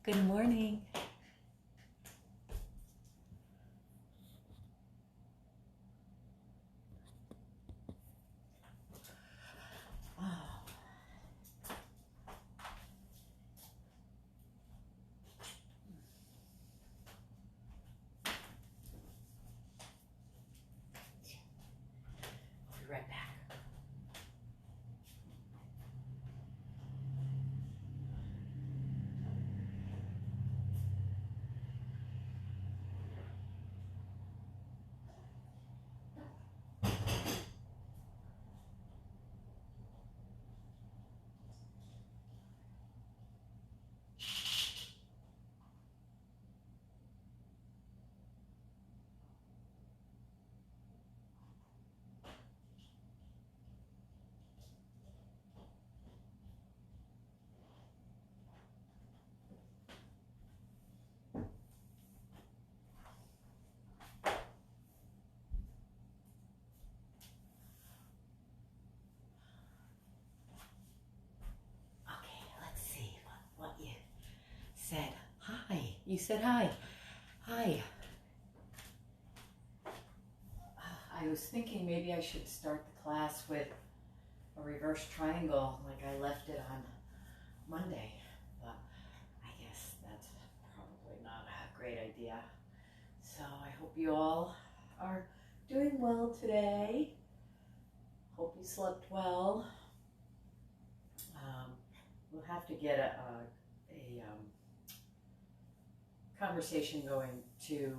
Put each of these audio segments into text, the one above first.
Good morning. Oh, I'll be right back. Okay, let's see what you said. Hi. You said hi. Hi. I was thinking maybe I should start the class with a reverse triangle like I left it on Monday, but I guess that's probably not a great idea. So I hope you all are doing well today. Hope you slept well. We'll have to get a conversation going to,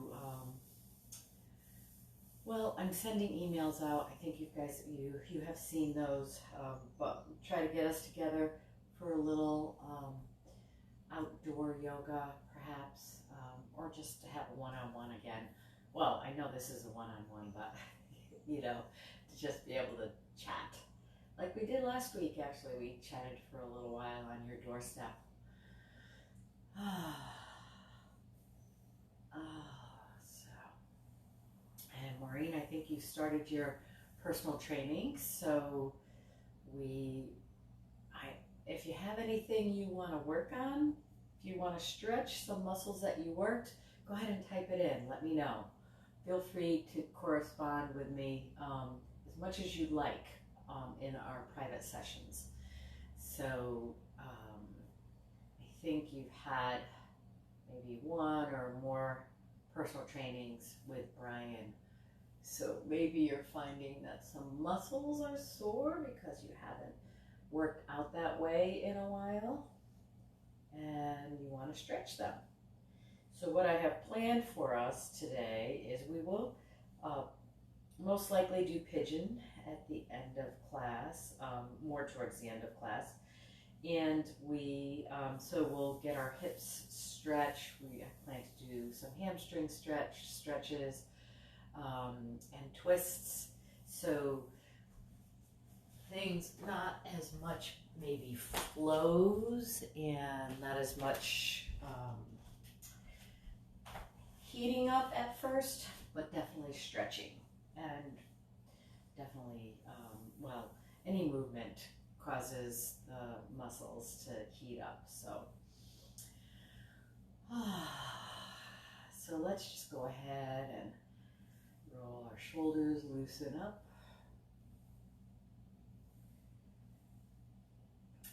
well, I'm sending emails out. I think you guys, you have seen those, but try to get us together for a little outdoor yoga, perhaps, or just to have a one-on-one again. Well, I know this is a one-on-one, but you know, to just be able to chat like we did last week. Actually, we chatted for a little while on your doorstep. And Maureen, I think you started your personal training, so if you have anything you want to work on, if you want to stretch some muscles that you worked, go ahead and type it in. Let me know. Feel free to correspond with me as much as you'd like in our private sessions. So I think you've had maybe one or more personal trainings with Brian. So maybe you're finding that some muscles are sore because you haven't worked out that way in a while and you want to stretch them. So what I have planned for us today is we will most likely do pigeon at the end of class, more towards the end of class. And so we'll get our hips stretched. I plan to do some hamstring stretches, and twists. So things not as much maybe flows and not as much heating up at first, but definitely stretching and definitely, well, any movement causes the muscles to heat up. So let's just go ahead and roll our shoulders, loosen up.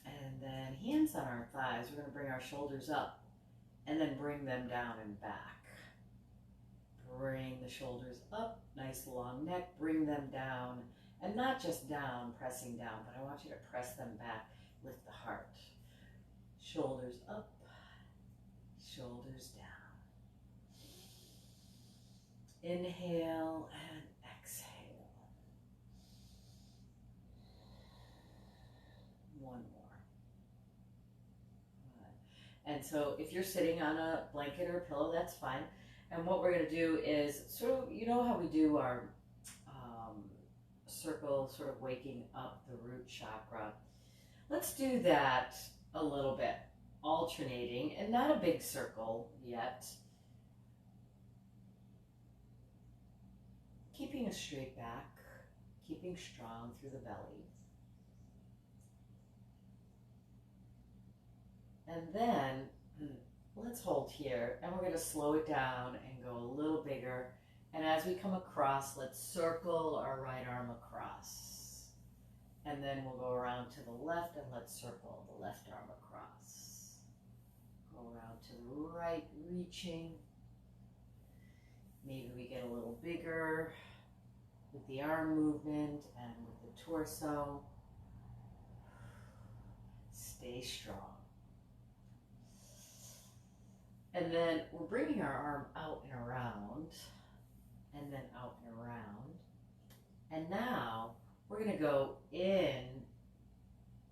And then hands on our thighs. We're going to bring our shoulders up and then bring them down and back. Bring the shoulders up, nice long neck, bring them down, and not just down, pressing down, but I want you to press them back, lift the heart. Shoulders up, shoulders down. Inhale and exhale. One more. Good. And so if you're sitting on a blanket or a pillow, that's fine. And what we're going to do is sort of, you know how we do our circle, sort of waking up the root chakra. Let's do that a little bit, alternating, and not a big circle yet. Keeping a straight back, keeping strong through the belly. And then let's hold here, and we're going to slow it down and go a little bigger. And as we come across, let's circle our right arm across. And then we'll go around to the left, and let's circle the left arm across. Go around to the right, reaching. Maybe we get a little bigger with the arm movement and with the torso. Stay strong. And then we're bringing our arm out and around, and then out and around. And now we're going to go in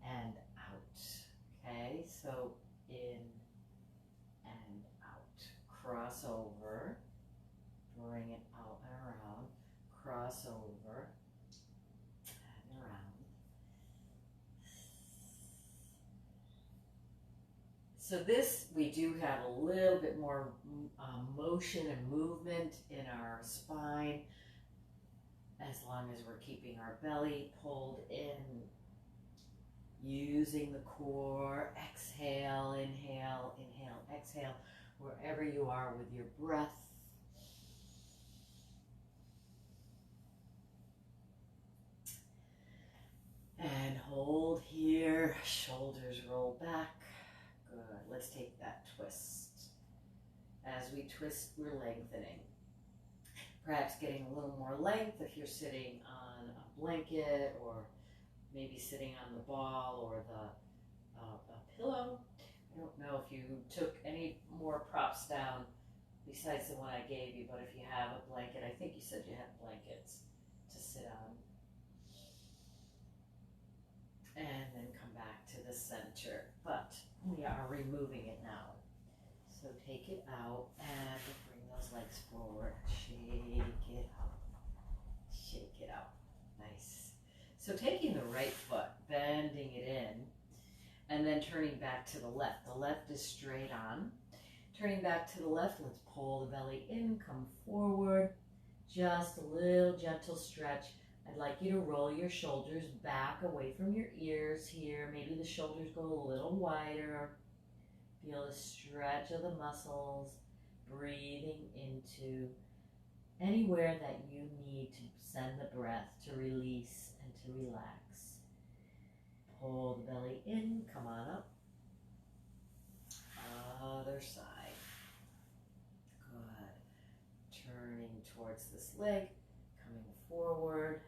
and out. Okay, so in and out. Cross over, bring it out and around, cross over and around. So this, we do have a little bit more motion and movement in our spine, as long as we're keeping our belly pulled in, using the core. Exhale, inhale, inhale, exhale, wherever you are with your breath. And hold here, shoulders roll back. Good, let's take that twist. As we twist, we're lengthening. Perhaps getting a little more length if you're sitting on a blanket, or maybe sitting on the ball or a pillow. I don't know if you took any more props down besides the one I gave you, but if you have a blanket, I think you said you had blankets to sit on. And then come back to the center, but we are removing it now. So take it out and bring those legs forward. Shake it out. Shake it out. Nice. So taking the right foot, bending it in, and then turning back to the left. The left is straight on. Turning back to the left, let's pull the belly in, come forward. Just a little gentle stretch. I'd like you to roll your shoulders back away from your ears here. Maybe the shoulders go a little wider. Feel the stretch of the muscles, breathing into anywhere that you need to send the breath to release and to relax. Pull the belly in, come on up. Other side. Good. Turning towards this leg, coming forward.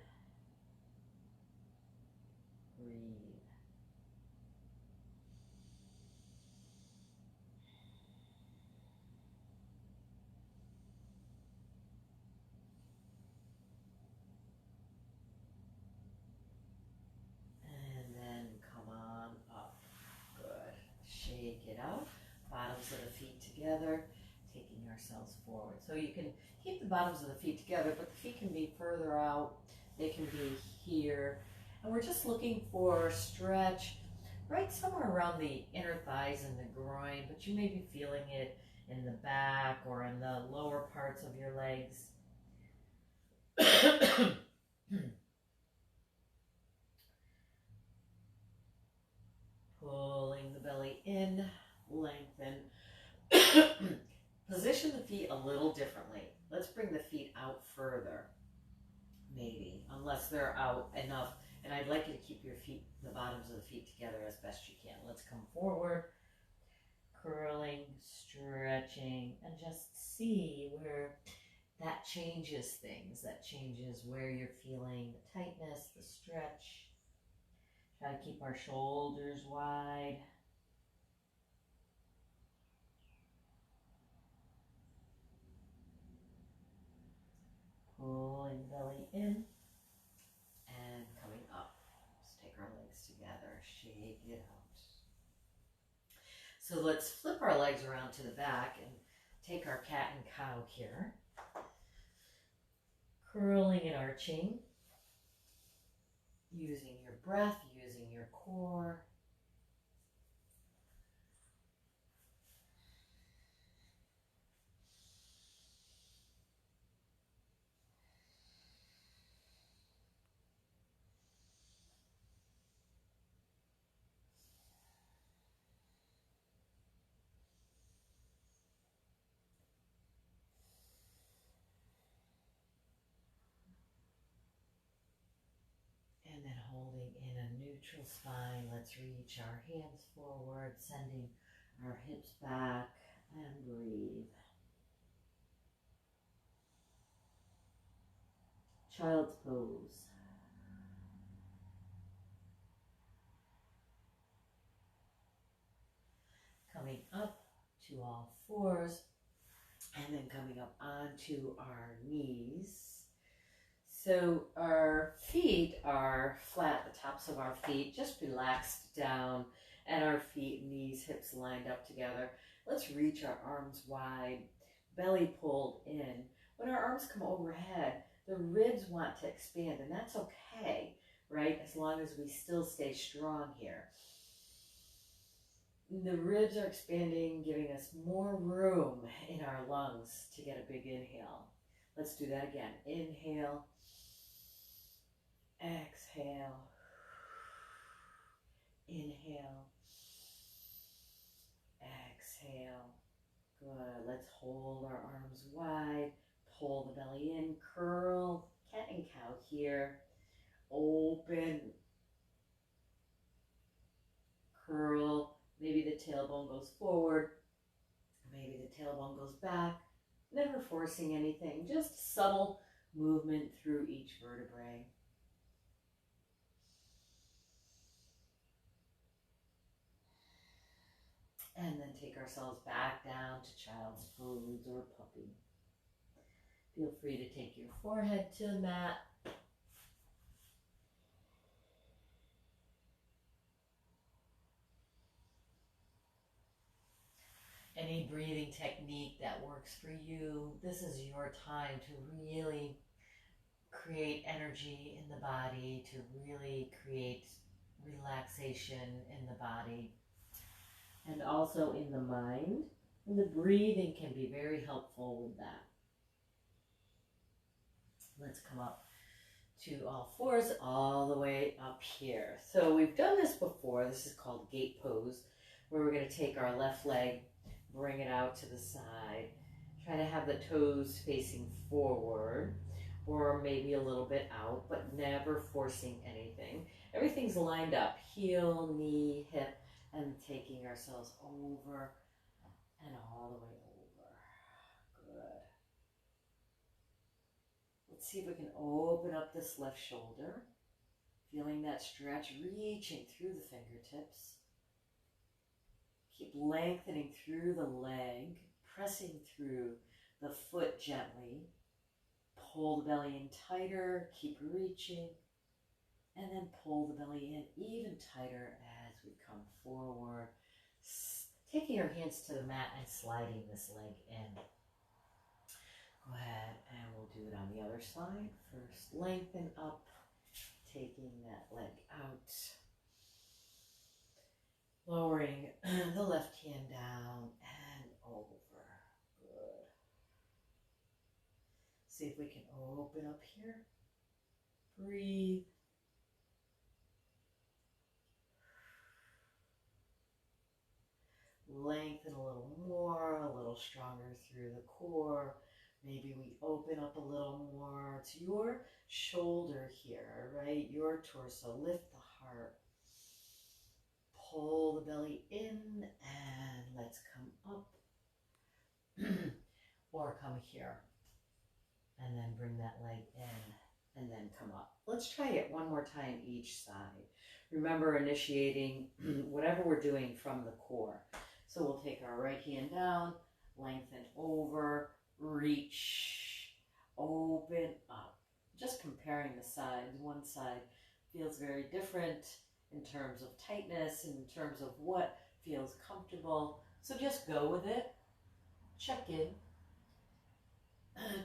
Breathe. And then come on up. Good. Shake it out. Bottoms of the feet together, taking ourselves forward. So you can keep the bottoms of the feet together, but the feet can be further out. They can be here. And we're just looking for stretch right somewhere around the inner thighs and the groin, but you may be feeling it in the back or in the lower parts of your legs. Pulling the belly in, lengthen. Position the feet a little differently. Let's bring the feet out further, maybe, unless they're out enough. And I'd like you to keep your feet, the bottoms of the feet together as best you can. Let's come forward, curling, stretching, and just see where that changes things. That changes where you're feeling the tightness, the stretch. Try to keep our shoulders wide. in and coming up. Let's take our legs together, shake it out. So let's flip our legs around to the back and take our cat and cow here. Curling and arching, using your breath, using your core. And then holding in a neutral spine, let's reach our hands forward, sending our hips back, and breathe. Child's pose. Coming up to all fours, and then coming up onto our knees. So our feet are flat, the tops of our feet just relaxed down, and our feet, knees, hips lined up together. Let's reach our arms wide, belly pulled in. When our arms come overhead, the ribs want to expand, and that's okay, right? As long as we still stay strong here. The ribs are expanding, giving us more room in our lungs to get a big inhale. Let's do that again. Inhale. Exhale. Inhale. Exhale. Good. Let's hold our arms wide. Pull the belly in. Curl. Cat and cow here. Open. Curl. Maybe the tailbone goes forward. Maybe the tailbone goes back. Never forcing anything. Just subtle movement through each vertebrae. And then take ourselves back down to child's pose or puppy. Feel free to take your forehead to the mat. Any breathing technique that works for you, this is your time to really create energy in the body, to really create relaxation in the body, and also in the mind. And the breathing can be very helpful with that. Let's come up to all fours all the way up here. So we've done this before. This is called gate pose, where we're going to take our left leg, bring it out to the side, try to have the toes facing forward or maybe a little bit out, but never forcing anything. Everything's lined up, heel, knee, hip, and taking ourselves over and all the way over. Good. Let's see if we can open up this left shoulder, feeling that stretch, reaching through the fingertips. Keep lengthening through the leg, pressing through the foot gently. Pull the belly in tighter, keep reaching, and then pull the belly in even tighter as we come forward. Taking our hands to the mat and sliding this leg in. Go ahead and we'll do it on the other side. First, lengthen up, taking that leg out. Lowering the left hand down and over. Good. See if we can open up here. Breathe. Lengthen a little more, a little stronger through the core. Maybe we open up a little more. It's your shoulder here, right? Your torso. Lift the heart. Pull the belly in and let's come up. Or come here. And then bring that leg in and then come up. Let's try it one more time each side. Remember, initiating whatever we're doing from the core. So we'll take our right hand down, lengthen over, reach, open up. just comparing the sides. One side feels very different in terms of tightness, in terms of what feels comfortable. So just go with it. Check in.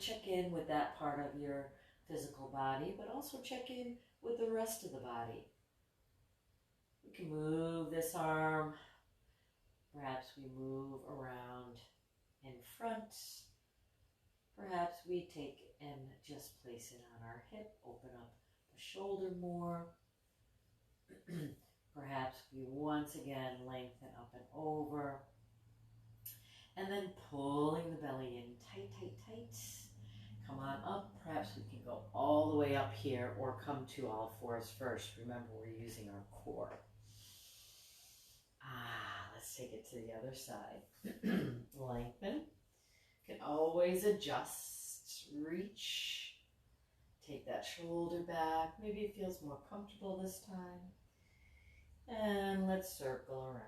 Check in with that part of your physical body, but also check in with the rest of the body. We can move this arm. Perhaps we move around in front. Perhaps we take and just place it on our hip, open up the shoulder more. Perhaps we once again lengthen up and over. And then pulling the belly in tight, tight, tight. Come on up. Perhaps we can go all the way up here or come to all fours first. Remember, we're using our core. Let's take it to the other side. Lengthen. Can always adjust, reach. Take that shoulder back. Maybe it feels more comfortable this time. And let's circle around.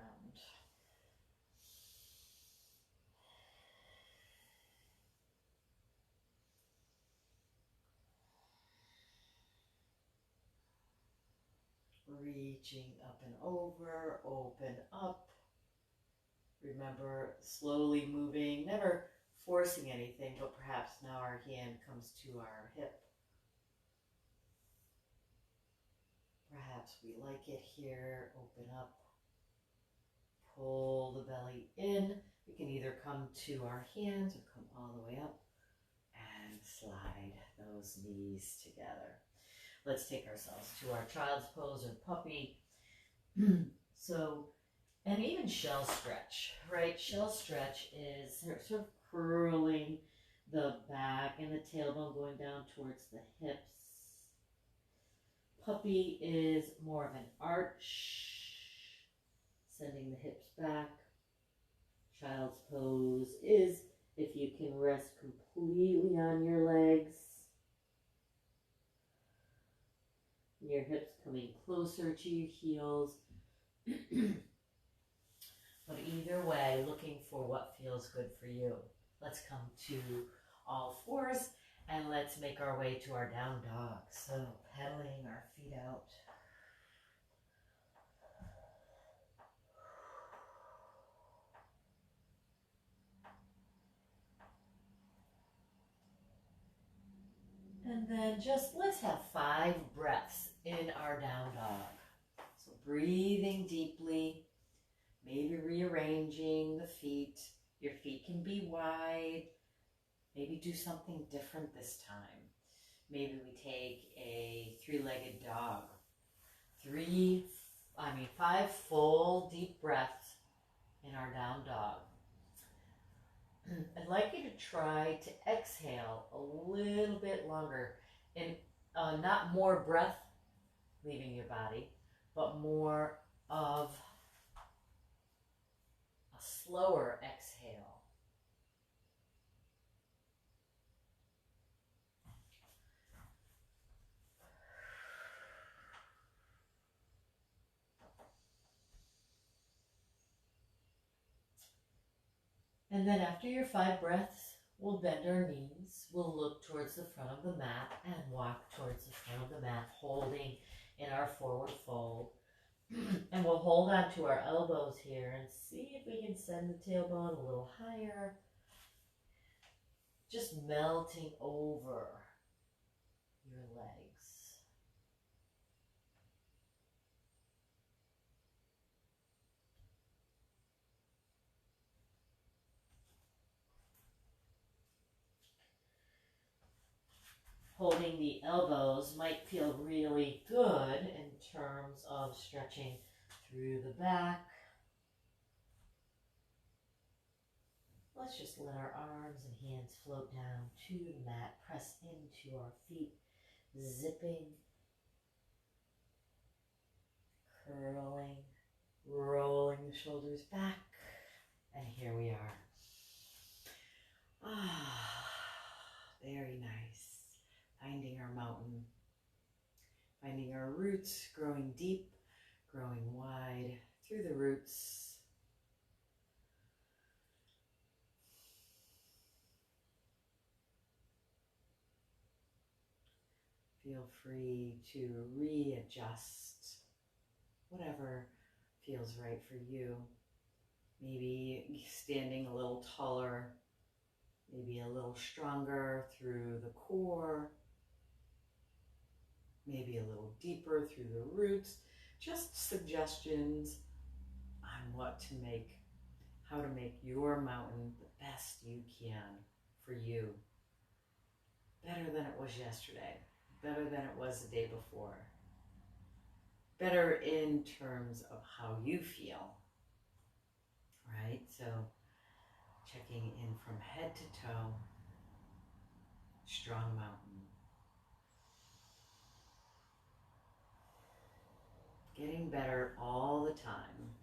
Reaching up and over, open up. Remember, slowly moving, never forcing anything, but perhaps now our hand comes to our hip. Perhaps we like it here, open up, pull the belly in. We can either come to our hands or come all the way up and slide those knees together. Let's take ourselves to our child's pose or puppy. And even shell stretch, right? Shell stretch is sort of curling the back and the tailbone going down towards the hips. Puppy is more of an arch, sending the hips back. Child's pose is if you can rest completely on your legs. Your hips coming closer to your heels. But either way, looking for what feels good for you. Let's come to all fours and let's make our way to our down dog. So pedaling our feet out. And then let's have 5 breaths in our down dog. So breathing deeply. Maybe rearranging the feet. Your feet can be wide. Maybe do something different this time. Maybe we take a 3-legged dog. 5 full deep breaths in our down dog. I'd like you to try to exhale a little bit longer. And not more breath leaving your body, but more of a slower exhale. And then after your 5 breaths, we'll bend our knees. We'll look towards the front of the mat and walk towards the front of the mat, holding in our forward fold. And we'll hold on to our elbows here and see if we can send the tailbone a little higher. Just melting over your legs. Holding the elbows might feel really good in terms of stretching through the back. Let's just let our arms and hands float down to the mat, press into our feet, zipping, curling, rolling the shoulders back, and here we are. Very nice. Finding our mountain, finding our roots, growing deep, growing wide through the roots. Feel free to readjust whatever feels right for you. Maybe standing a little taller, maybe a little stronger through the core, maybe a little deeper through the roots. Just suggestions on what to make, how to make your mountain the best you can for you. Better than it was yesterday, better than it was the day before. Better in terms of how you feel, right? So checking in from head to toe, strong mountain. Getting better all the time.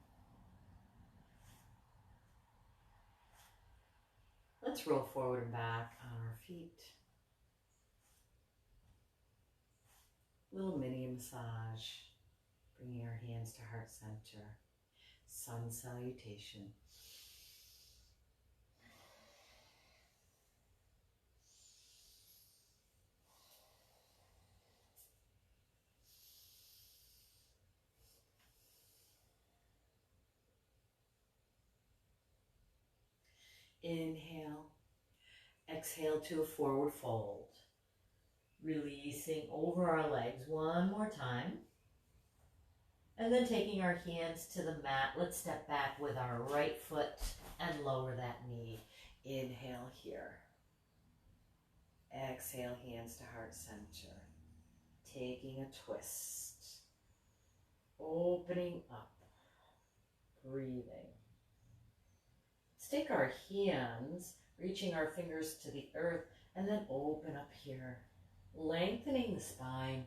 Let's roll forward and back on our feet. Little mini massage, bringing our hands to heart center. Sun salutation. Inhale, exhale to a forward fold. Releasing over our legs one more time. And then taking our hands to the mat, let's step back with our right foot and lower that knee. Inhale here. Exhale, hands to heart center. Taking a twist. Opening up. Breathing. Let's take our hands, reaching our fingers to the earth, and then open up here. Lengthening the spine,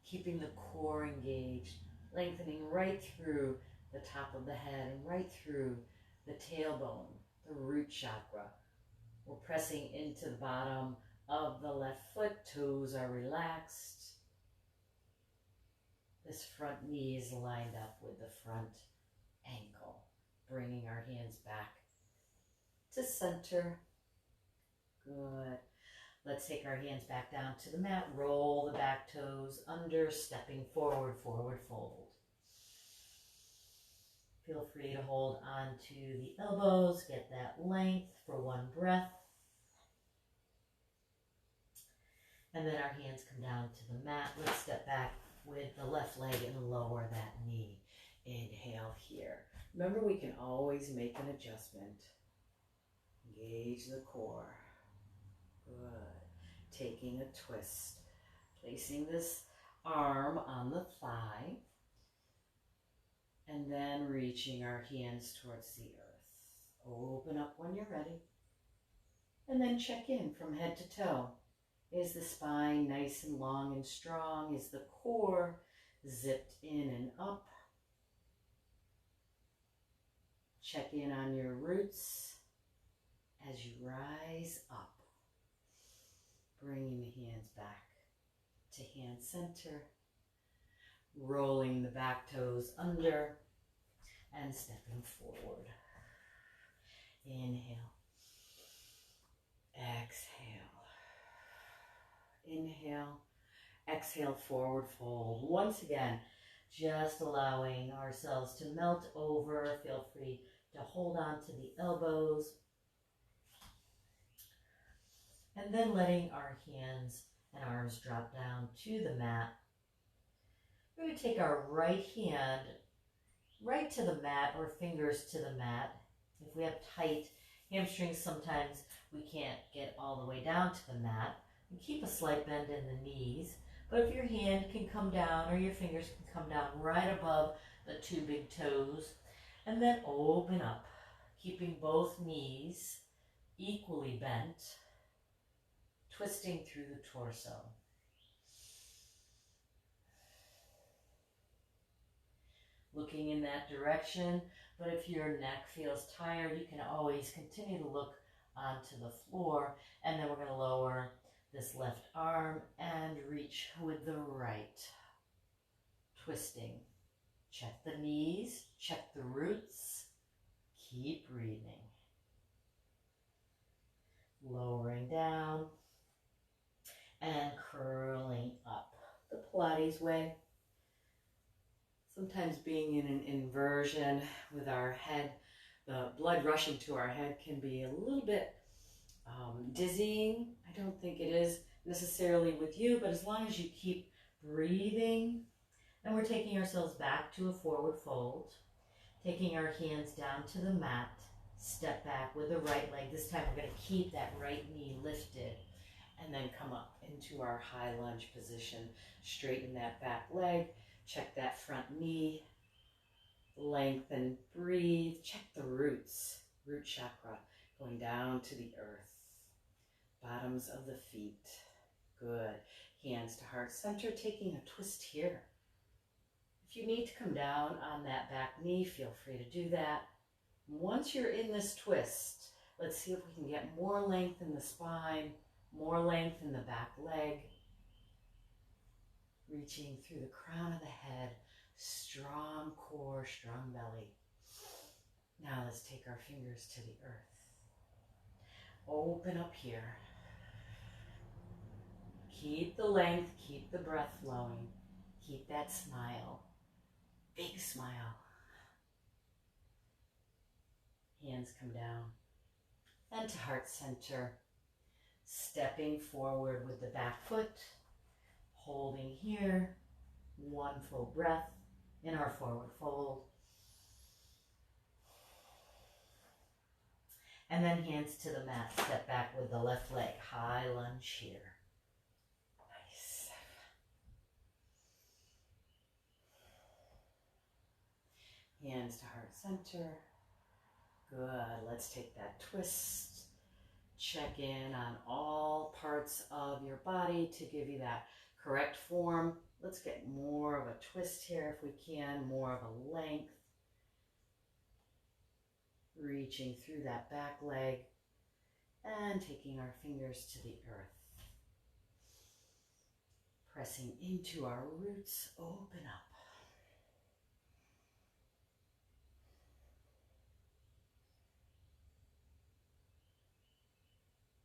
keeping the core engaged, lengthening right through the top of the head and right through the tailbone, the root chakra. We're pressing into the bottom of the left foot, toes are relaxed. This front knee is lined up with the front ankle, bringing our hands back to center. Good. Let's take our hands back down to the mat, roll the back toes under, stepping forward, forward fold. Feel free to hold on to the elbows, get that length for one breath. And then our hands come down to the mat. Let's step back with the left leg and lower that knee. Inhale here. Remember, we can always make an adjustment. Engage the core. Good. Taking a twist. Placing this arm on the thigh. And then reaching our hands towards the earth. Open up when you're ready. And then check in from head to toe. Is the spine nice and long and strong? Is the core zipped in and up? Check in on your roots as you rise up. Bringing the hands back to hand center. Rolling the back toes under and stepping forward. Inhale. Exhale. Inhale. Exhale, forward fold. Once again, just allowing ourselves to melt over. Feel free to hold on to the elbows. And then letting our hands and arms drop down to the mat. We're going to take our right hand right to the mat or fingers to the mat. If we have tight hamstrings, sometimes we can't get all the way down to the mat. And keep a slight bend in the knees. But if your hand can come down or your fingers can come down right above the two big toes, and then open up, keeping both knees equally bent, twisting through the torso. Looking in that direction, but if your neck feels tired, you can always continue to look onto the floor, and then we're going to lower this left arm and reach with the right. Twisting. Check the knees, check the roots. Keep breathing. Lowering down and curling up. Pilates way. Sometimes being in an inversion with our head, the blood rushing to our head can be a little bit dizzying. I don't think it is necessarily with you, but as long as you keep breathing, and we're taking ourselves back to a forward fold, taking our hands down to the mat, step back with the right leg. This time we're going to keep that right knee lifted and then come up into our high lunge position. Straighten that back leg, check that front knee, lengthen, breathe, check the roots, root chakra going down to the earth, bottoms of the feet. Good. Hands to heart center, taking a twist here. If you need to come down on that back knee, feel free to do that. Once you're in this twist, let's see if we can get more length in the spine, more length in the back leg. Reaching through the crown of the head, strong core, strong belly. Now let's take our fingers to the earth. Open up here. Keep the length, keep the breath flowing. Keep that smile. Big smile. Hands come down. And to heart center. Stepping forward with the back foot. Holding here. One full breath in our forward fold. And then hands to the mat. Step back with the left leg. High lunge here. Nice. Hands to heart center. Good. Let's take that twist. Check in on all parts of your body to give you that correct form. Let's get more of a twist here if we can, more of a length. Reaching through that back leg and taking our fingers to the earth. Pressing into our roots, open up.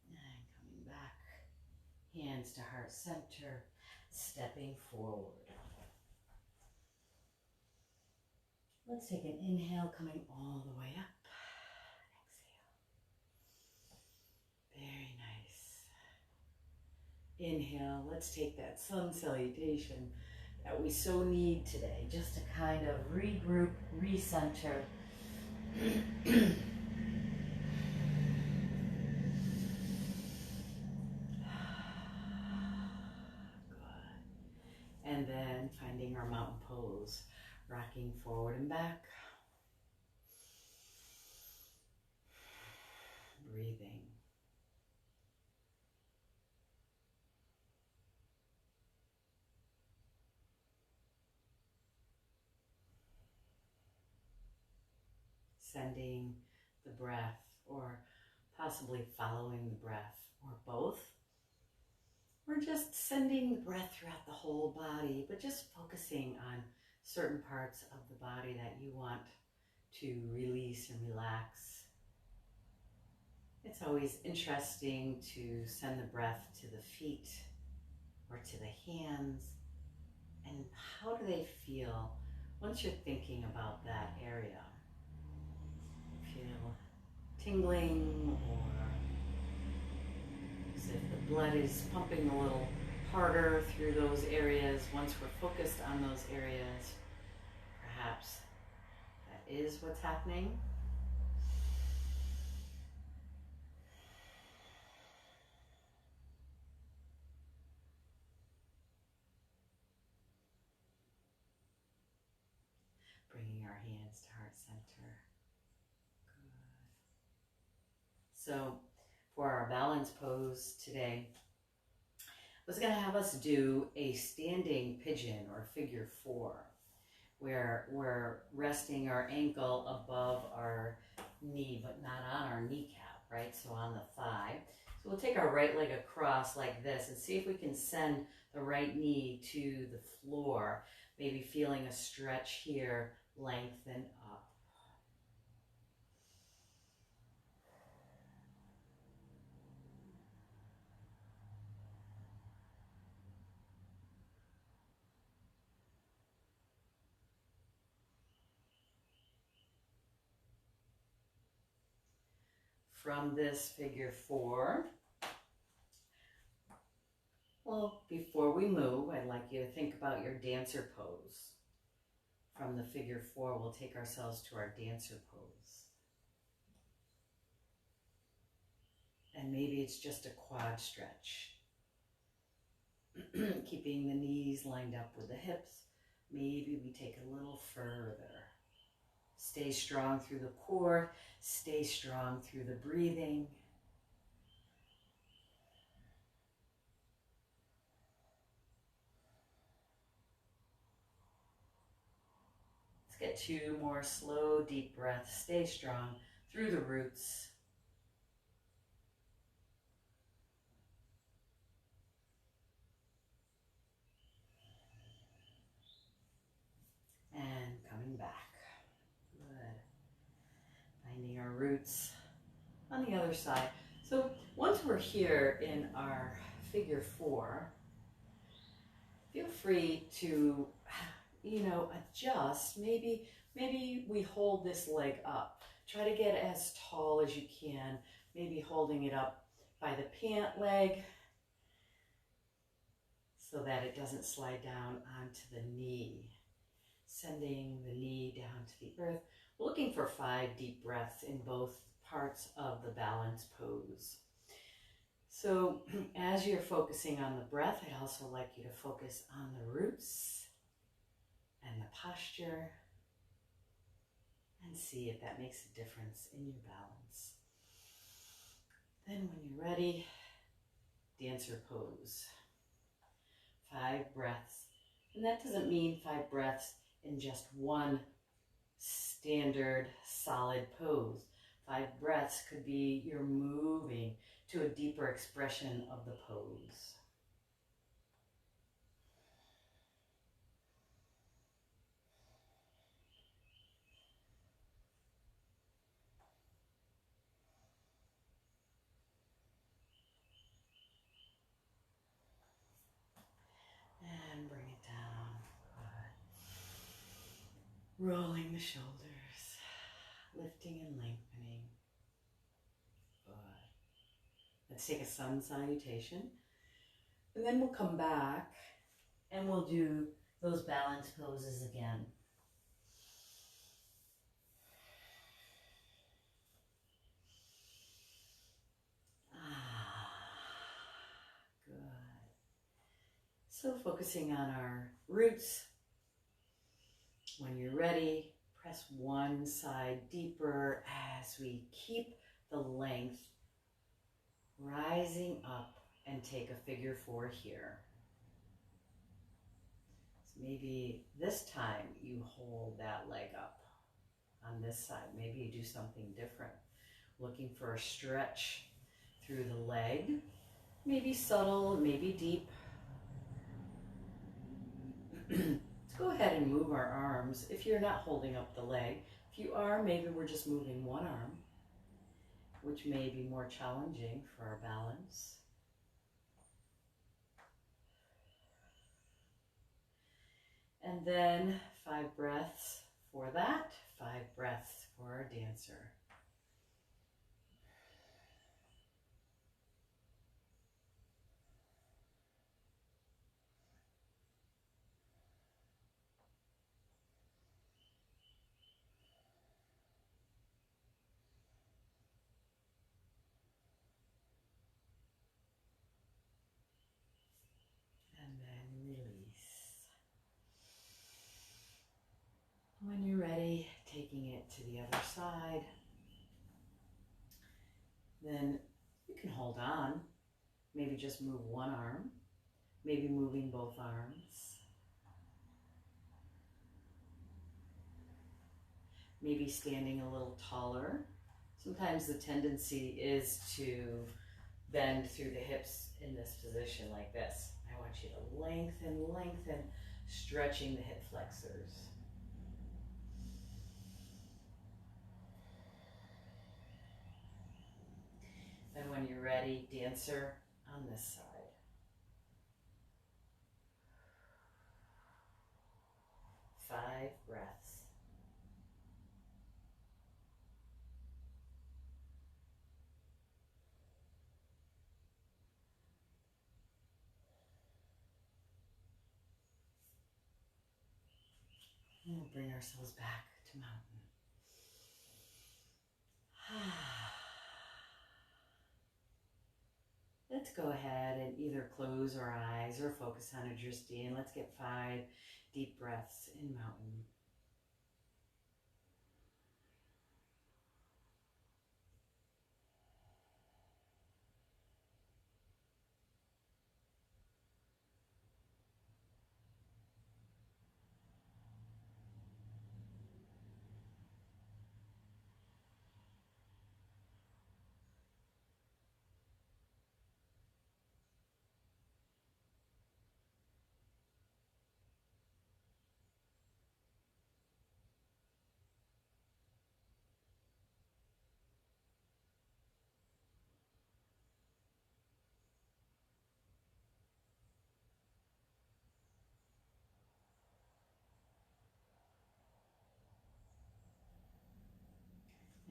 And coming back, hands to heart center, stepping forward. Let's take an inhale, coming all the way up. Exhale. Very nice. Inhale, let's take that sun salutation that we so need today, just to kind of regroup, recenter. Good. And then finding our mountain pose, rocking forward and back. Breathing. Sending the breath, or possibly following the breath, or both. We're just sending the breath throughout the whole body, but just focusing on certain parts of the body that you want to release and relax. It's always interesting to send the breath to the feet or to the hands. And how do they feel once you're thinking about that area? Feel tingling, or as if the blood is pumping a little harder through those areas. Once we're focused on those areas, perhaps that is what's happening. Bringing our hands to heart center. Good. So for our balance pose today, I was going to have us do a standing pigeon or figure 4, where we're resting our ankle above our knee, but not on our kneecap, right? So on the thigh. So we'll take our right leg across like this and see if we can send the right knee to the floor, maybe feeling a stretch here, lengthen up. from this figure 4. Well, before we move, I'd like you to think about your dancer pose. From the figure 4, we'll take ourselves to our dancer pose. And maybe it's just a quad stretch. Keeping the knees lined up with the hips. Maybe we take a little further. Stay strong through the core. Stay strong through the breathing. Let's get 2 more slow, deep breaths. Stay strong through the roots. And coming back. Good. Finding our roots on the other side. So once we're here in our figure 4, feel free to, adjust. Maybe we hold this leg up. Try to get as tall as you can, maybe holding it up by the pant leg so that it doesn't slide down onto the knee. Sending the knee down to the earth. We're looking for 5 deep breaths in both parts of the balance pose. So as you're focusing on the breath, I'd also like you to focus on the roots and the posture and see if that makes a difference in your balance. Then when you're ready, dancer pose. 5 breaths. And that doesn't mean 5 breaths in just one standard solid pose. 5 breaths could be you're moving to a deeper expression of the pose. And bring it down. Good. Rolling the shoulders, lifting and lengthening. Good. Let's take a sun salutation. And then we'll come back and we'll do those balance poses again. Good. So focusing on our roots. When you're ready, press one side deeper as we keep the length, rising up and take a figure 4 here. So maybe this time you hold that leg up on this side. Maybe you do something different. Looking for a stretch through the leg. Maybe subtle, maybe deep. Let's go ahead and move our arms if you're not holding up the leg. If you are, maybe we're just moving one arm, which may be more challenging for our balance. And then 5 breaths for that, 5 breaths for our dancer. And then release. When you're ready, taking it to the other side. Then you can hold on. Maybe just move one arm. Maybe moving both arms. Maybe standing a little taller. Sometimes the tendency is to bend through the hips in this position like this. I want you to lengthen, lengthen, stretching the hip flexors. Then when you're ready, dancer on this side. 5 breaths. bring ourselves back to mountain. Let's go ahead and either close our eyes or focus on a drishti, and let's get 5 deep breaths in mountain.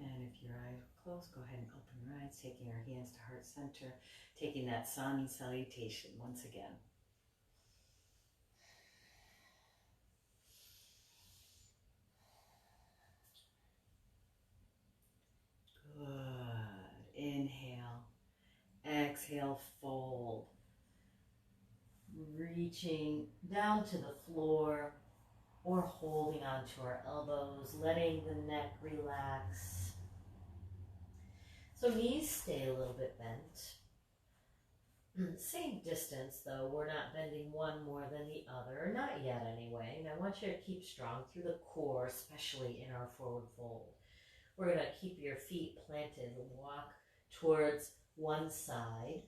And if your eyes are closed, go ahead and open your eyes, taking our hands to heart center, taking that sun salutation once again. Good. Inhale. Exhale, fold. Reaching down to the floor or holding onto our elbows, letting the neck relax. So knees stay a little bit bent. Same distance though, we're not bending one more than the other, not yet anyway. And I want you to keep strong through the core, especially in our forward fold. We're going to keep your feet planted and walk towards one side.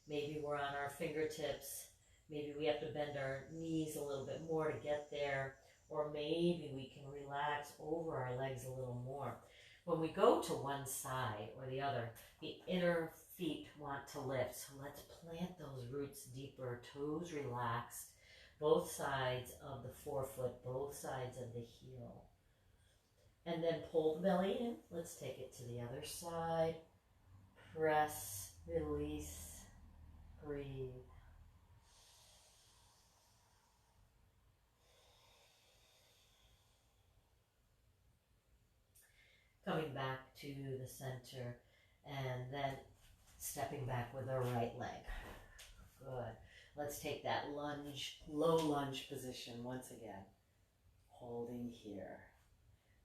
Maybe we're on our fingertips. Maybe we have to bend our knees a little bit more to get there. Or maybe we can relax over our legs a little more. When we go to one side or the other, the inner feet want to lift. So let's plant those roots deeper, toes relaxed, both sides of the forefoot, both sides of the heel. And then pull the belly in. Let's take it to the other side. Press, release, breathe. Coming back to the center and then stepping back with our right leg. Good. Let's take that lunge, low lunge position once again. Holding here.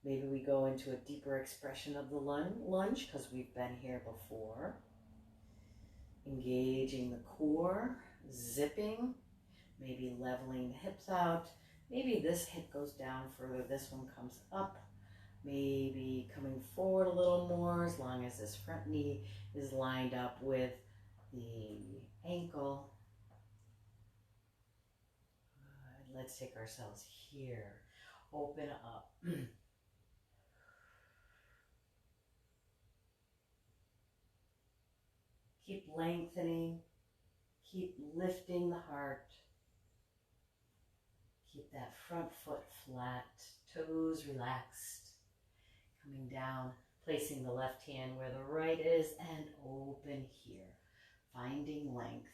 Maybe we go into a deeper expression of the lunge because we've been here before. Engaging the core, zipping, maybe leveling the hips out. Maybe this hip goes down further, this one comes up. Maybe coming forward a little more as long as this front knee is lined up with the ankle. Good. Let's take ourselves here. Open up. Keep lengthening. Keep lifting the heart. Keep that front foot flat, toes relaxed. Coming down, placing the left hand where the right is, and open here. Finding length.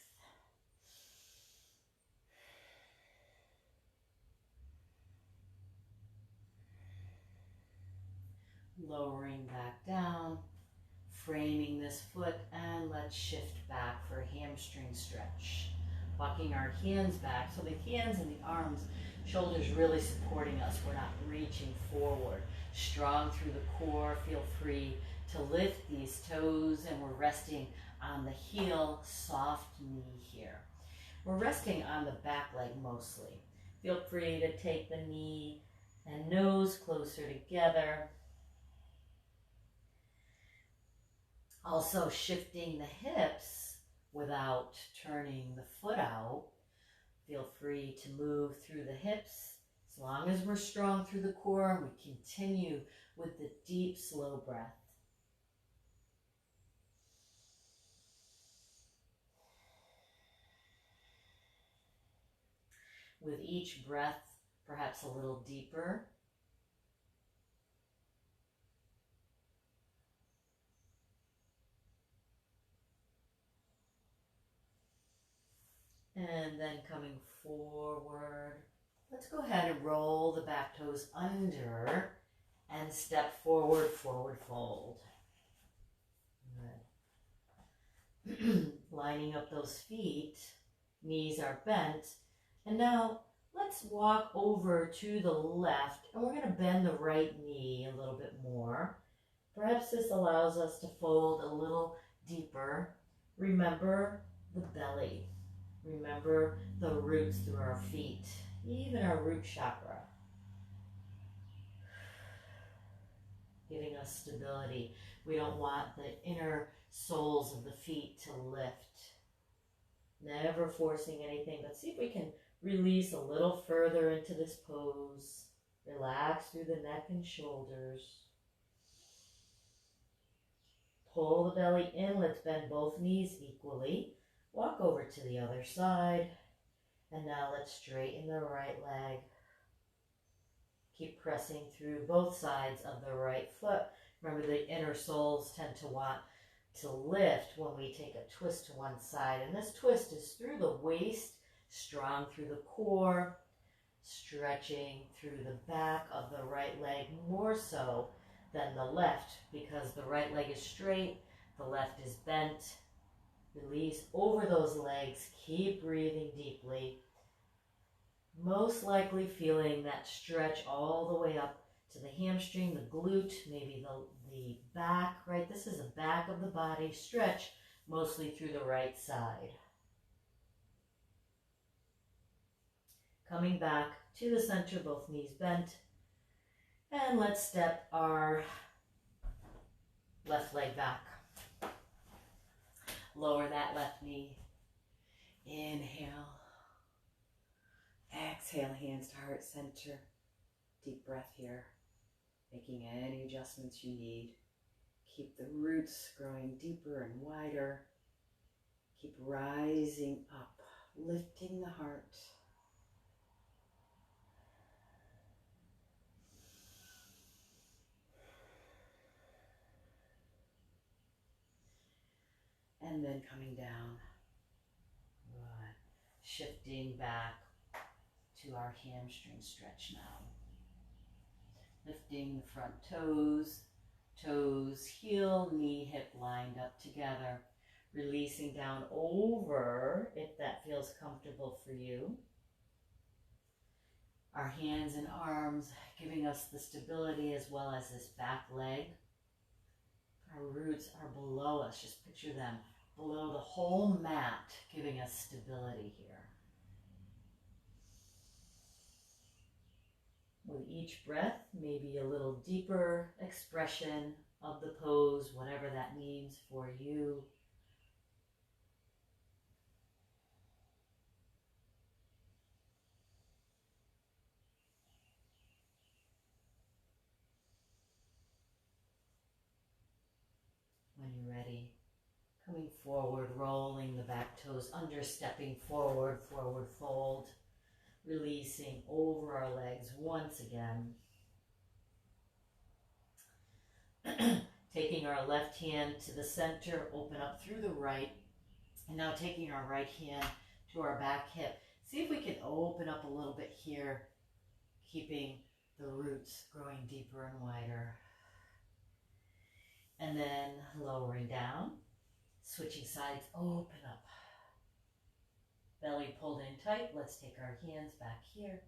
Lowering back down, framing this foot, and let's shift back for a hamstring stretch. Walking our hands back, so the hands and the arms, shoulders really supporting us. We're not reaching forward. Strong through the core. Feel free to lift these toes, and we're resting on the heel, soft knee here. We're resting on the back leg mostly. Feel free to take the knee and nose closer together. Also shifting the hips without turning the foot out. Feel free to move through the hips as long as we're strong through the core, and we continue with the deep, slow breath. With each breath, perhaps a little deeper. And then coming forward, Let's go ahead and roll the back toes under and step forward, forward fold. Good. Lining up those feet, knees are bent. And now let's walk over to the left, and we're going to bend the right knee a little bit more. Perhaps this allows us to fold a little deeper. Remember the belly. Remember the roots through our feet, even our root chakra, giving us stability. We don't want the inner soles of the feet to lift. Never forcing anything, but see if we can release a little further into this pose. Relax through the neck and shoulders. Pull the belly in. Let's bend both knees equally. Walk over to the other side. And now let's straighten the right leg. Keep pressing through both sides of the right foot. Remember, the inner soles tend to want to lift when we take a twist to one side. And this twist is through the waist, strong through the core, stretching through the back of the right leg more so than the left, because the right leg is straight, the left is bent. Release over those legs. Keep breathing deeply. Most likely feeling that stretch all the way up to the hamstring, the glute, maybe the back, right? This is the back of the body. Stretch mostly through the right side. Coming back to the center, both knees bent. And let's step our left leg back. Lower that left knee. Inhale. Exhale, hands to heart center. Deep breath here. Making any adjustments you need. Keep the roots growing deeper and wider. Keep rising up, lifting the heart. And then coming down. Good. Shifting back to our hamstring stretch now. Lifting the front toes, toes, heel, knee, hip lined up together. Releasing down over if that feels comfortable for you. Our hands and arms giving us the stability as well as this back leg. Our roots are below us. Just picture them below the whole mat, giving us stability here. With each breath, maybe a little deeper expression of the pose, whatever that means for you. When you're ready, coming forward, rolling the back toes under, stepping forward, forward fold. Releasing over our legs once again. Taking our left hand to the center, open up through the right. And now taking our right hand to our back hip. See if we can open up a little bit here, keeping the roots growing deeper and wider. And then lowering down, switching sides, open up. Belly pulled in tight. Let's take our hands back here.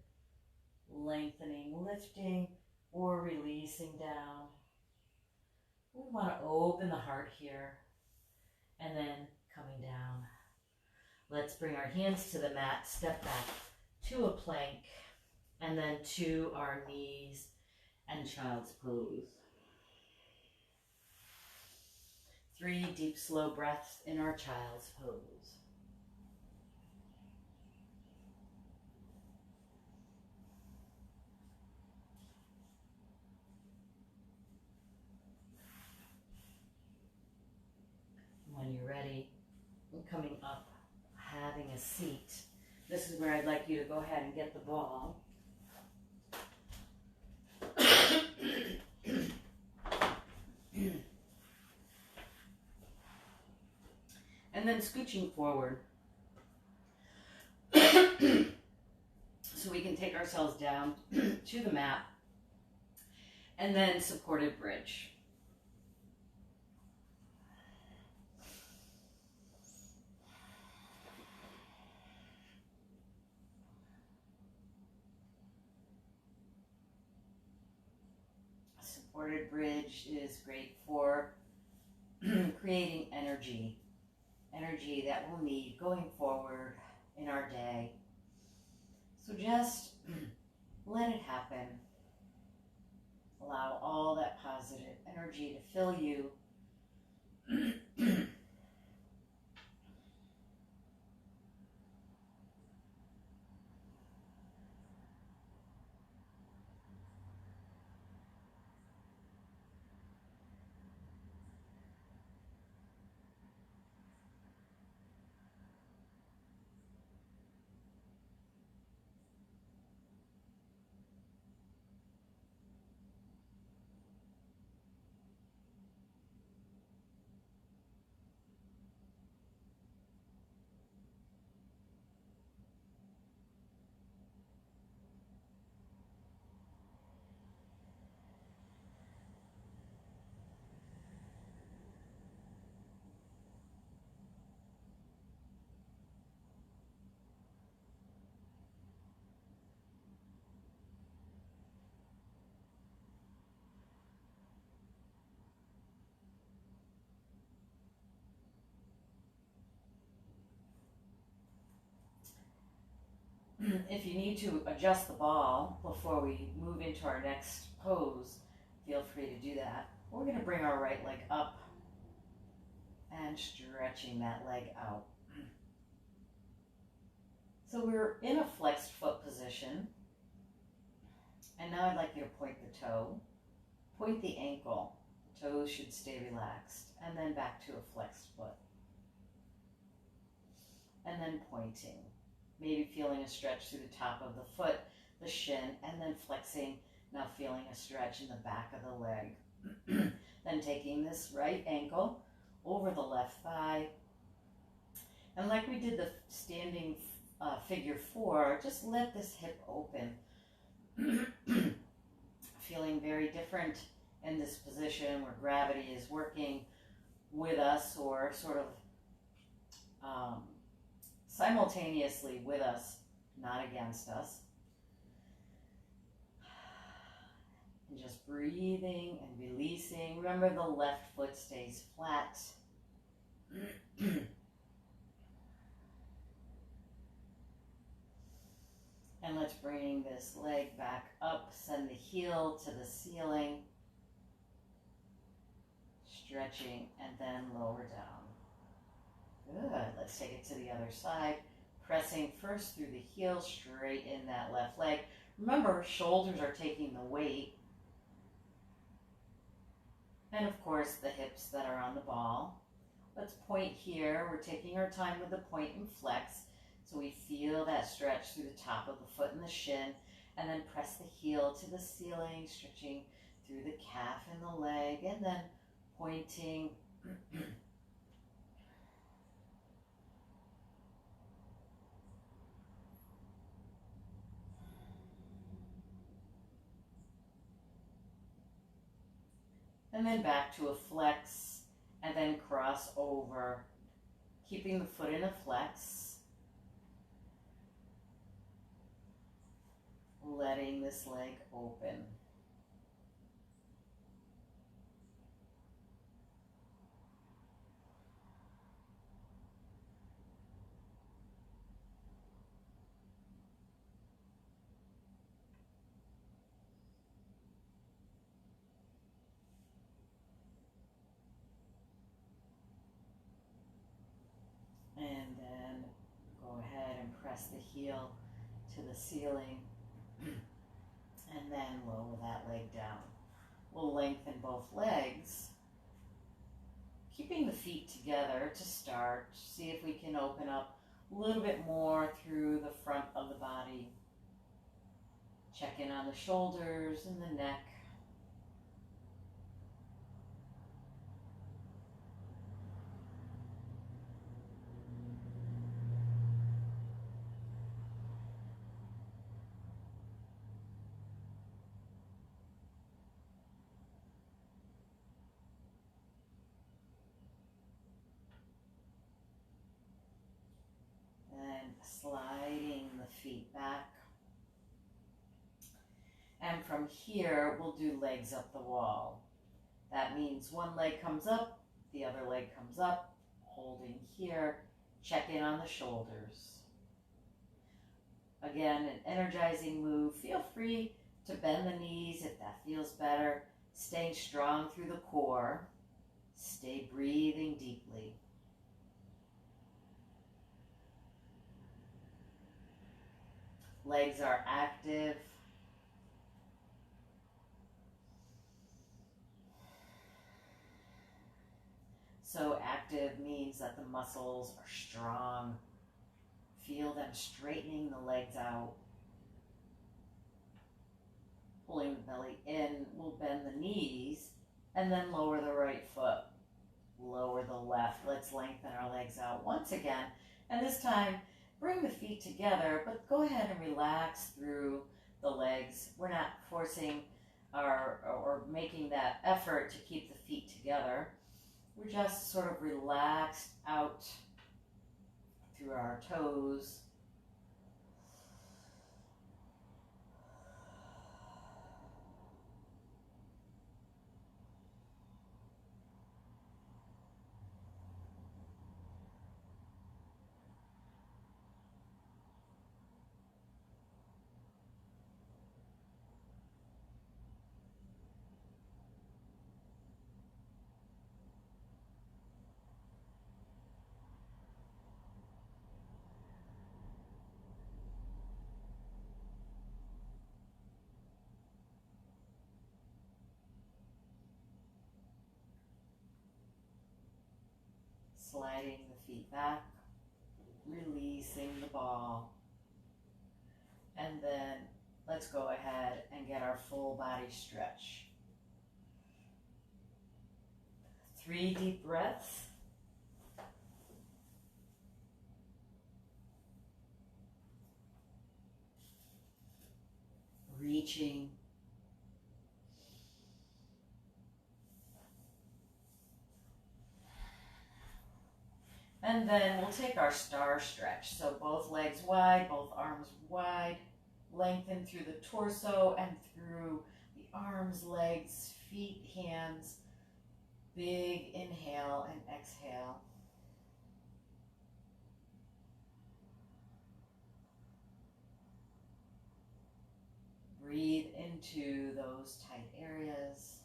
Lengthening, lifting, or releasing down. We want to open the heart here. And then coming down. Let's bring our hands to the mat, step back to a plank, and then to our knees and child's pose. 3 deep, slow breaths in our child's pose. When you're ready, coming up, having a seat. This is where I'd like you to go ahead and get the ball. And then scooching forward. So we can take our ourselves down to the mat, and then supported bridge. Supported bridge is great for creating energy that we'll need going forward in our day. So just let it happen. Allow all that positive energy to fill you. If you need to adjust the ball before we move into our next pose, feel free to do that. We're going to bring our right leg up and stretching that leg out. So we're in a flexed foot position. And now I'd like you to point the toe, point the ankle. Toes should stay relaxed. And then back to a flexed foot. And then pointing. Maybe feeling a stretch through the top of the foot, the shin, and then flexing. Now feeling a stretch in the back of the leg. Then taking this right ankle over the left thigh. And like we did the standing figure 4, just let this hip open. Feeling very different in this position where gravity is working with us, or sort of simultaneously with us, not against us. And just breathing and releasing. Remember, the left foot stays flat. And let's bring this leg back up, send the heel to the ceiling, stretching, and then lower down. Good. Let's take it to the other side, pressing first through the heel, straight in that left leg. Remember, shoulders are taking the weight. And of course, the hips that are on the ball. Let's point here. We're taking our time with the point and flex. So we feel that stretch through the top of the foot and the shin, and then press the heel to the ceiling, stretching through the calf and the leg, and then pointing. And then back to a flex, and then cross over, keeping the foot in a flex. Letting this leg open. And then go ahead and press the heel to the ceiling. And then lower that leg down. We'll lengthen both legs, keeping the feet together to start. See if we can open up a little bit more through the front of the body. Check in on the shoulders and the neck. And from here, we'll do legs up the wall. That means one leg comes up, the other leg comes up, holding here. Check in on the shoulders. Again, an energizing move. Feel free to bend the knees if that feels better. Staying strong through the core. Stay breathing deeply. Legs are active. So active means that the muscles are strong. Feel them straightening the legs out. Pulling the belly in, we'll bend the knees and then lower the right foot. Lower the left. Let's lengthen our legs out once again. And this time, bring the feet together, but go ahead and relax through the legs. We're not forcing or making that effort to keep the feet together. We're just sort of relaxed out through our toes. Sliding the feet back, releasing the ball. And then let's go ahead and get our full body stretch. 3 deep breaths. Reaching. And then we'll take our star stretch. So both legs wide, both arms wide. Lengthen through the torso and through the arms, legs, feet, hands. Big inhale and exhale. Breathe into those tight areas.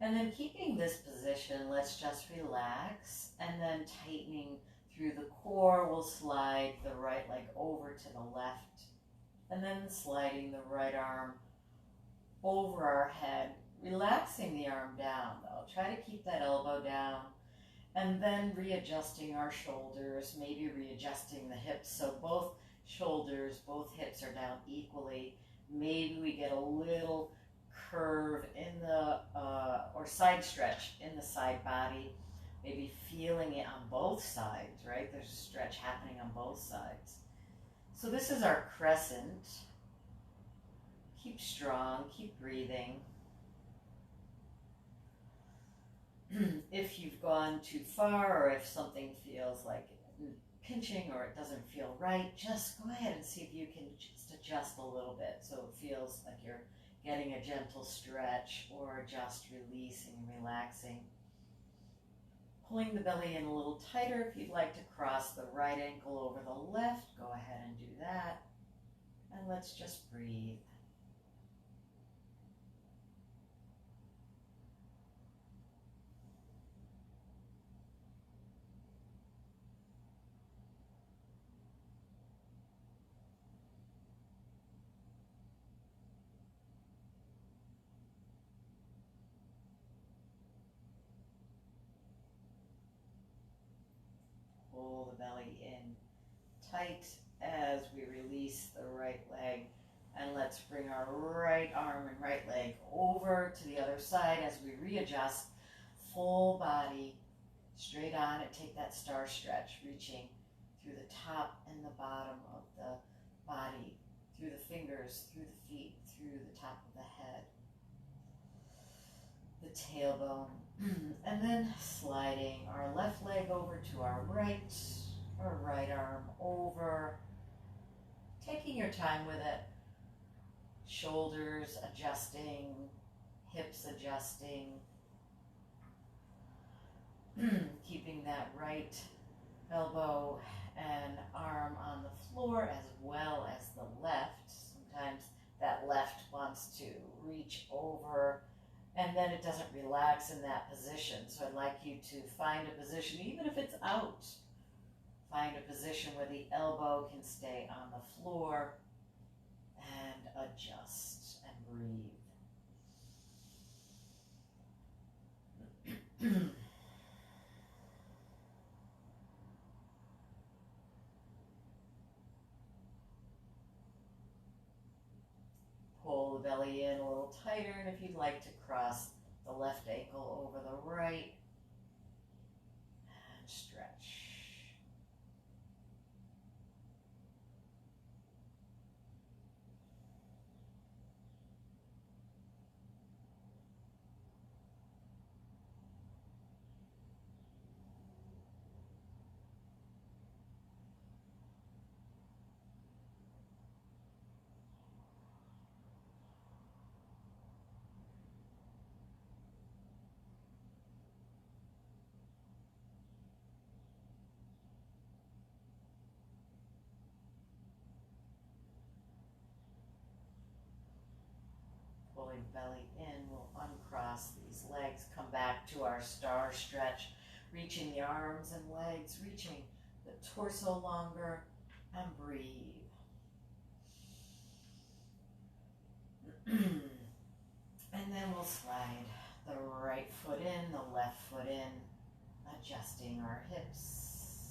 And then keeping this position, let's just relax, and then tightening through the core, we'll slide the right leg over to the left, and then sliding the right arm over our head, relaxing the arm down though. Try to keep that elbow down, and then readjusting our shoulders, maybe readjusting the hips so both shoulders, both hips are down equally. Maybe we get a little curve in the, or side stretch in the side body, maybe feeling it on both sides, right? There's a stretch happening on both sides. So this is our crescent. Keep strong, keep breathing. If you've gone too far, or if something feels like pinching or it doesn't feel right, just go ahead and see if you can just adjust a little bit so it feels like you're getting a gentle stretch, or just releasing and relaxing. Pulling the belly in a little tighter. If you'd like to cross the right ankle over the left, go ahead and do that. And let's just breathe. Pull the belly in tight as we release the right leg. And let's bring our right arm and right leg over to the other side as we readjust. Full body straight on, and take that star stretch, reaching through the top and the bottom of the body, through the fingers, through the feet, through the top of the head, the tailbone. And then sliding our left leg over to our right, or right arm over, taking your time with it. Shoulders adjusting, hips adjusting, keeping that right elbow and arm on the floor as well as the left. Sometimes that left wants to reach over and then it doesn't relax in that position. So I'd like you to find a position, even if it's out, find a position where the elbow can stay on the floor and adjust and breathe. Pull the belly in a little tighter, and if you'd like to cross the left ankle over the right, and stretch. Pulling belly in, we'll uncross these legs, come back to our star stretch, reaching the arms and legs, reaching the torso longer, and breathe. And then we'll slide the right foot in, the left foot in, adjusting our hips.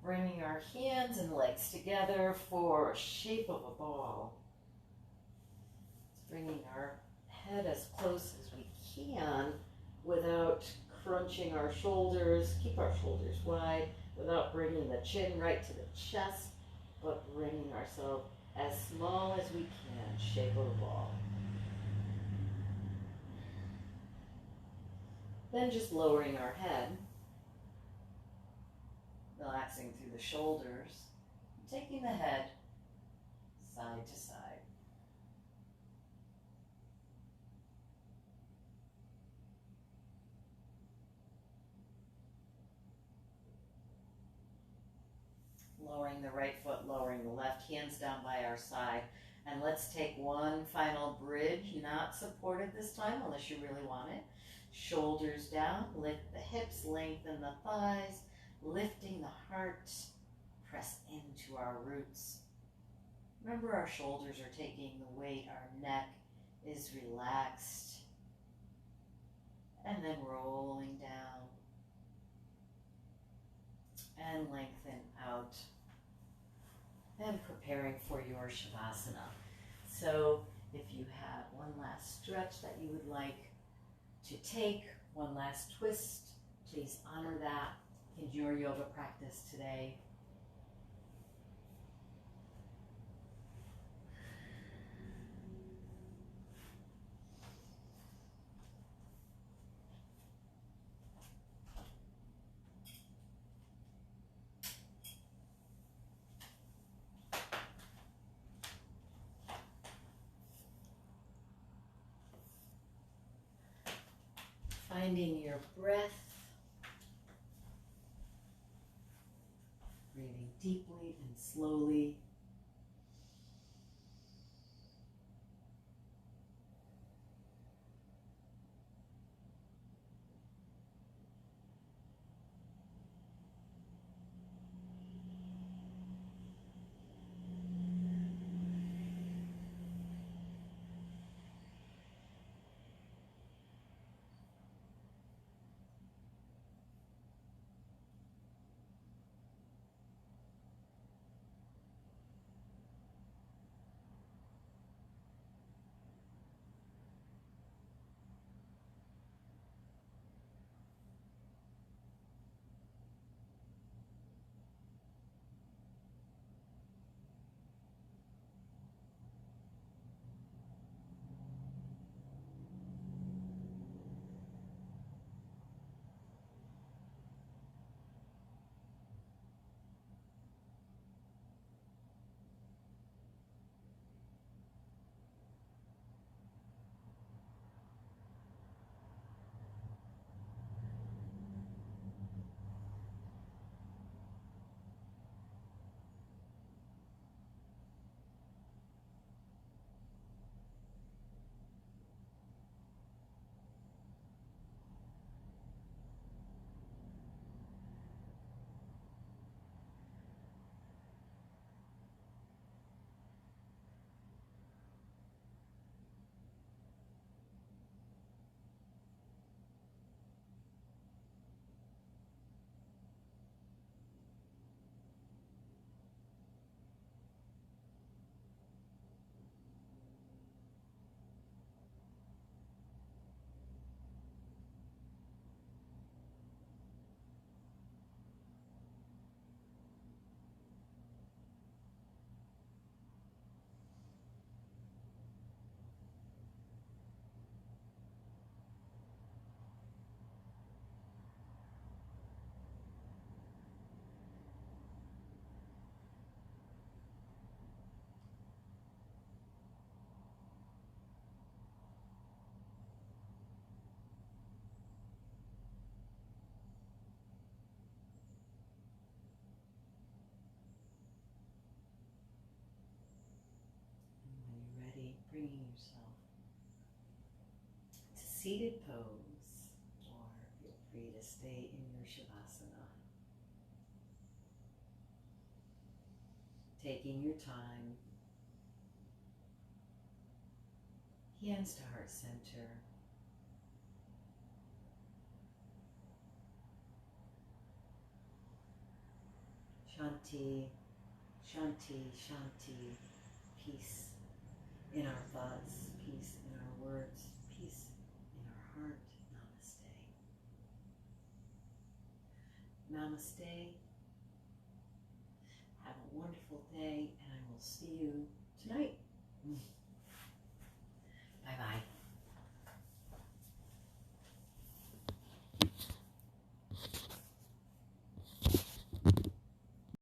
Bringing our hands and legs together for a shape of a ball. Bringing our head as close as we can without crunching our shoulders. Keep our shoulders wide without bringing the chin right to the chest, but bringing ourselves as small as we can, shape of a ball. Then just lowering our head, relaxing through the shoulders, taking the head side to side. Lowering the right foot, lowering the left, hands down by our side. And let's take one final bridge, not supported this time unless you really want it. Shoulders down, lift the hips, lengthen the thighs, lifting the heart, press into our roots. Remember, our shoulders are taking the weight, our neck is relaxed. And then rolling down and lengthen out and preparing for your Shavasana. So if you have one last stretch that you would like to take, one last twist, please honor that in your yoga practice today. Finding your breath, breathing deeply and slowly. seated pose, or feel free to stay in your Shavasana. Taking your time, hands to heart center. Shanti, Shanti, Shanti, peace in our thoughts, peace in our words, peace in our heart. Namaste. Namaste. Have a wonderful day, and I will see you tonight.